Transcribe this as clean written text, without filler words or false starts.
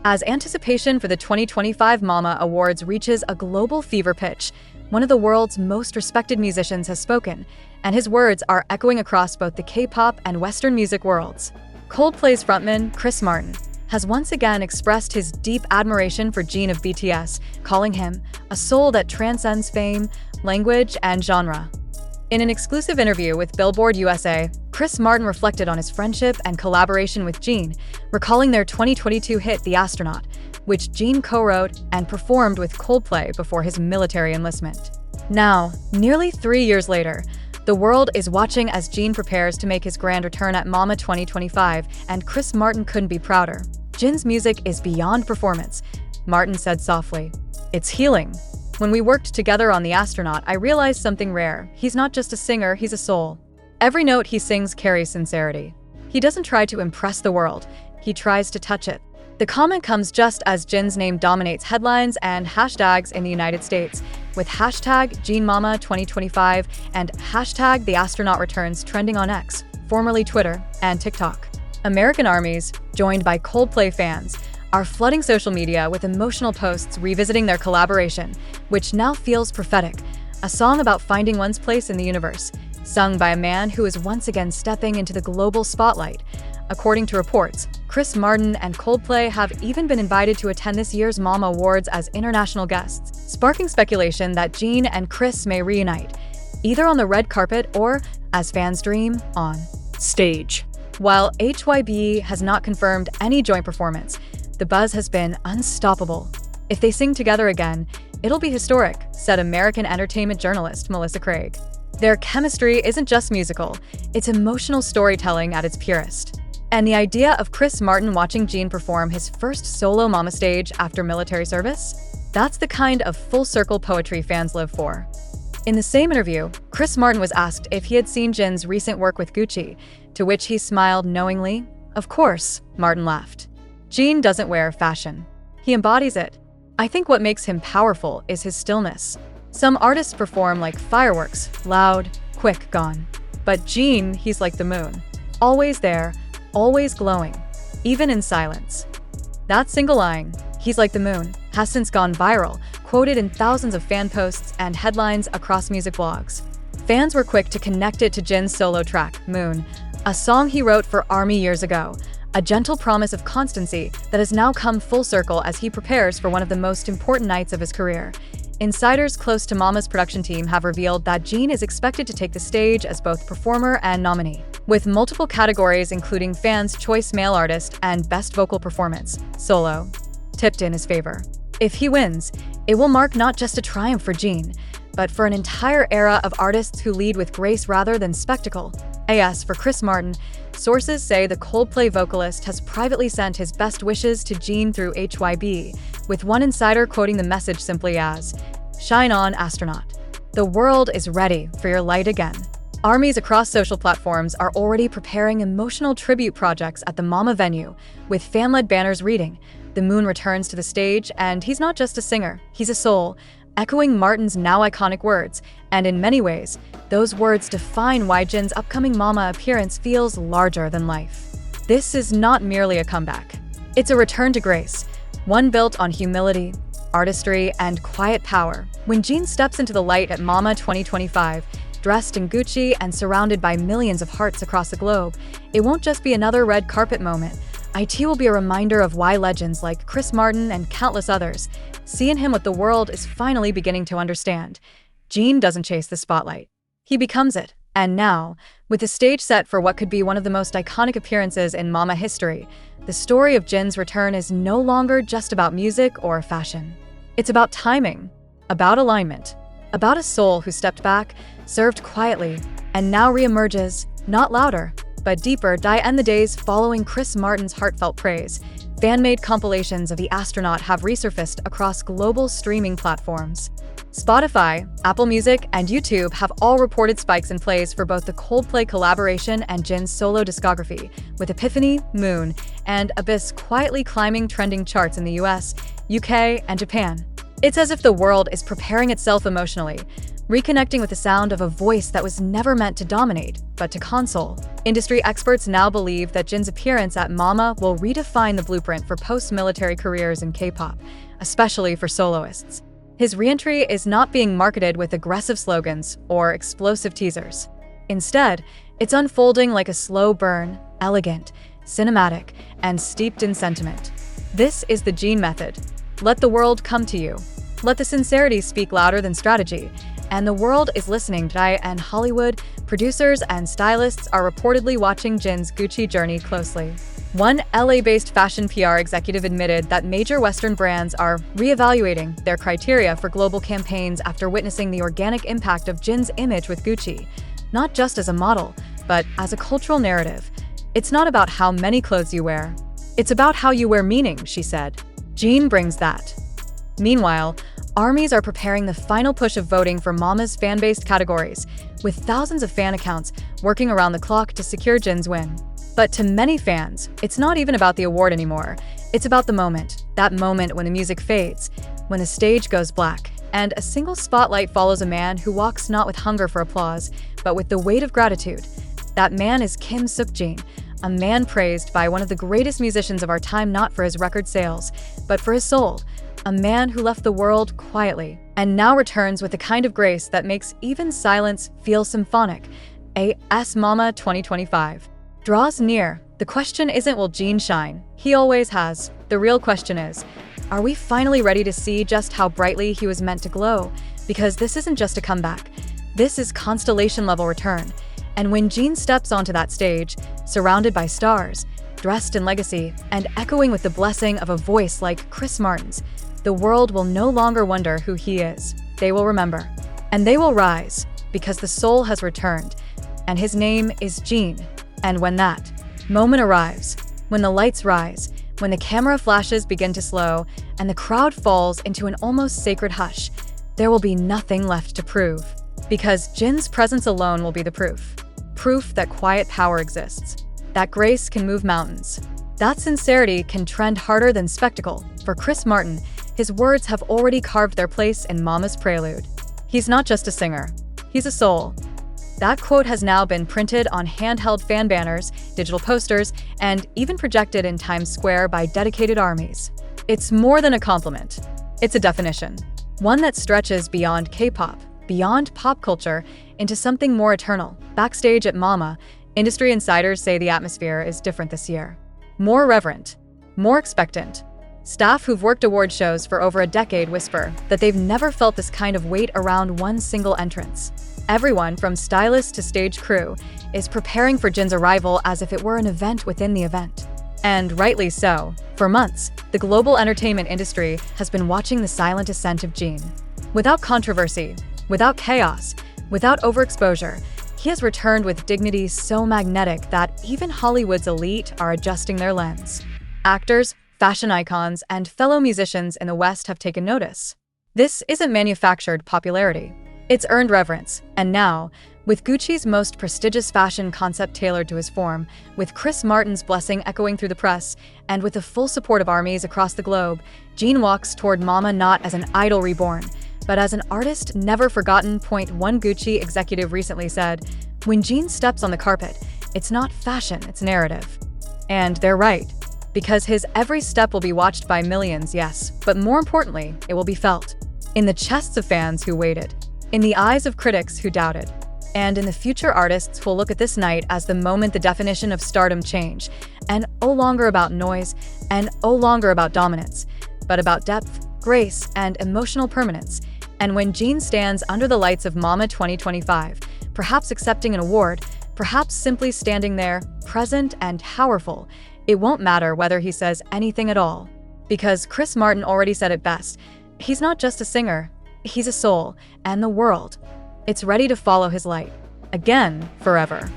As anticipation for the 2025 Mama Awards reaches a global fever pitch, one of the world's most respected musicians has spoken, and his words are echoing across both the K-pop and Western music worlds. Coldplay's frontman, Chris Martin, has once again expressed his deep admiration for Jin of BTS, calling him a soul that transcends fame, language, and genre. In an exclusive interview with Billboard USA, Chris Martin reflected on his friendship and collaboration with Jin, recalling their 2022 hit The Astronaut, which Jin co-wrote and performed with Coldplay before his military enlistment. Now, nearly 3 years later, the world is watching as Jin prepares to make his grand return at Mama 2025, and Chris Martin couldn't be prouder. Jin's music is beyond performance, Martin said softly. It's healing. When we worked together on The Astronaut, I realized something rare. He's not just a singer, he's a soul. Every note he sings carries sincerity. He doesn't try to impress the world, he tries to touch it. The comment comes just as Jin's name dominates headlines and hashtags in the United States, with hashtag JinMama2025 and hashtag The Astronaut Returns trending on X, formerly Twitter, and TikTok. American armies, joined by Coldplay fans, are flooding social media with emotional posts revisiting their collaboration, which now feels prophetic, a song about finding one's place in the universe, sung by a man who is once again stepping into the global spotlight. According to reports, Chris Martin and Coldplay have even been invited to attend this year's Mama Awards as international guests, sparking speculation that Jin and Chris may reunite, either on the red carpet or, as fans dream, on stage. While HYB has not confirmed any joint performance, the buzz has been unstoppable. If they sing together again, it'll be historic, said American entertainment journalist Melissa Craig. Their chemistry isn't just musical, it's emotional storytelling at its purest. And the idea of Chris Martin watching Jin perform his first solo Mama stage after military service? That's the kind of full-circle poetry fans live for. In the same interview, Chris Martin was asked if he had seen Jin's recent work with Gucci, to which he smiled knowingly. Of course, Martin laughed. Jin doesn't wear fashion. He embodies it. I think what makes him powerful is his stillness. Some artists perform like fireworks, loud, quick, gone. But Jin, he's like the moon. Always there, always glowing, even in silence. That single line, "He's like the moon," has since gone viral, quoted in thousands of fan posts and headlines across music blogs. Fans were quick to connect it to Jin's solo track, Moon, a song he wrote for ARMY years ago, a gentle promise of constancy that has now come full circle as he prepares for one of the most important nights of his career. Insiders close to Mama's production team have revealed that Jin is expected to take the stage as both performer and nominee, with multiple categories including Fans' Choice Male Artist and Best Vocal Performance, Solo, tipped in his favor. If he wins, it will mark not just a triumph for Jin, but for an entire era of artists who lead with grace rather than spectacle. As for Chris Martin, sources say the Coldplay vocalist has privately sent his best wishes to Jin through HYB, with one insider quoting the message simply as, "Shine on, astronaut. The world is ready for your light again." Armies across social platforms are already preparing emotional tribute projects at the Mama venue, with fan-led banners reading, "The moon returns to the stage, and he's not just a singer, he's a soul," echoing Martin's now iconic words, and in many ways, those words define why Jin's upcoming Mama appearance feels larger than life. This is not merely a comeback. It's a return to grace, one built on humility, artistry, and quiet power. When Jin steps into the light at Mama 2025, dressed in Gucci and surrounded by millions of hearts across the globe, it won't just be another red carpet moment. IT will be a reminder of why legends like Chris Martin and countless others see in him what the world is finally beginning to understand. Jin doesn't chase the spotlight. He becomes it. And now, with the stage set for what could be one of the most iconic appearances in Mama history, the story of Jin's return is no longer just about music or fashion. It's about timing, about alignment, about a soul who stepped back, served quietly, and now reemerges, not louder, but deeper. In the days following Chris Martin's heartfelt praise, fan-made compilations of The Astronaut have resurfaced across global streaming platforms. Spotify, Apple Music, and YouTube have all reported spikes in plays for both the Coldplay collaboration and Jin's solo discography, with Epiphany, Moon, and Abyss quietly climbing trending charts in the US, UK, and Japan. It's as if the world is preparing itself emotionally, reconnecting with the sound of a voice that was never meant to dominate, but to console. Industry experts now believe that Jin's appearance at Mama will redefine the blueprint for post-military careers in K-pop, especially for soloists. His re-entry is not being marketed with aggressive slogans or explosive teasers. Instead, it's unfolding like a slow burn, elegant, cinematic, and steeped in sentiment. This is the Jin method. Let the world come to you. Let the sincerity speak louder than strategy. And the world is listening today, and Hollywood, producers, and stylists are reportedly watching Jin's Gucci journey closely. One LA-based fashion PR executive admitted that major Western brands are reevaluating their criteria for global campaigns after witnessing the organic impact of Jin's image with Gucci, not just as a model, but as a cultural narrative. It's not about how many clothes you wear. It's about how you wear meaning, she said. Jin brings that. Meanwhile, armies are preparing the final push of voting for Mama's fan-based categories, with thousands of fan accounts working around the clock to secure Jin's win. But to many fans, it's not even about the award anymore. It's about the moment, that moment when the music fades, when the stage goes black, and a single spotlight follows a man who walks not with hunger for applause, but with the weight of gratitude. That man is Kim Seokjin, a man praised by one of the greatest musicians of our time not for his record sales, but for his soul. A man who left the world quietly, and now returns with a kind of grace that makes even silence feel symphonic. AS Mama 2025 draws near. The question isn't will Jin shine? He always has. The real question is, are we finally ready to see just how brightly he was meant to glow? Because this isn't just a comeback. This is constellation-level return. And when Jin steps onto that stage, surrounded by stars, dressed in legacy, and echoing with the blessing of a voice like Chris Martin's, the world will no longer wonder who he is. They will remember. And they will rise, because the soul has returned, and his name is Jin. And when that moment arrives, when the lights rise, when the camera flashes begin to slow, and the crowd falls into an almost sacred hush, there will be nothing left to prove. Because Jin's presence alone will be the proof. Proof that quiet power exists. That grace can move mountains. That sincerity can trend harder than spectacle. For Chris Martin, his words have already carved their place in Mama's prelude. He's not just a singer. He's a soul. That quote has now been printed on handheld fan banners, digital posters, and even projected in Times Square by dedicated armies. It's more than a compliment. It's a definition. One that stretches beyond K-pop, beyond pop culture, into something more eternal. Backstage at Mama, industry insiders say the atmosphere is different this year. More reverent, more expectant. Staff who've worked award shows for over a decade whisper that they've never felt this kind of weight around one single entrance. Everyone, from stylists to stage crew, is preparing for Jin's arrival as if it were an event within the event. And rightly so. For months, the global entertainment industry has been watching the silent ascent of Jin. Without controversy, without chaos, without overexposure, he has returned with dignity so magnetic that even Hollywood's elite are adjusting their lens. Actors, fashion icons, and fellow musicians in the West have taken notice. This isn't manufactured popularity. It's earned reverence. And now, with Gucci's most prestigious fashion concept tailored to his form, with Chris Martin's blessing echoing through the press, and with the full support of armies across the globe, Jin walks toward Mama not as an idol reborn, but as an artist never forgotten. One Gucci executive recently said, "When Jin steps on the carpet, it's not fashion, it's narrative." And they're right, because his every step will be watched by millions, yes, but more importantly, it will be felt. In the chests of fans who waited, in the eyes of critics who doubted, and in the future artists who'll look at this night as the moment the definition of stardom change, and no longer about noise, and no longer about dominance, but about depth, grace, and emotional permanence. And when Jin stands under the lights of Mama 2025, perhaps accepting an award, perhaps simply standing there, present and powerful, it won't matter whether he says anything at all. Because Chris Martin already said it best, he's not just a singer, he's a soul, and the world. It's ready to follow his light. Again, forever.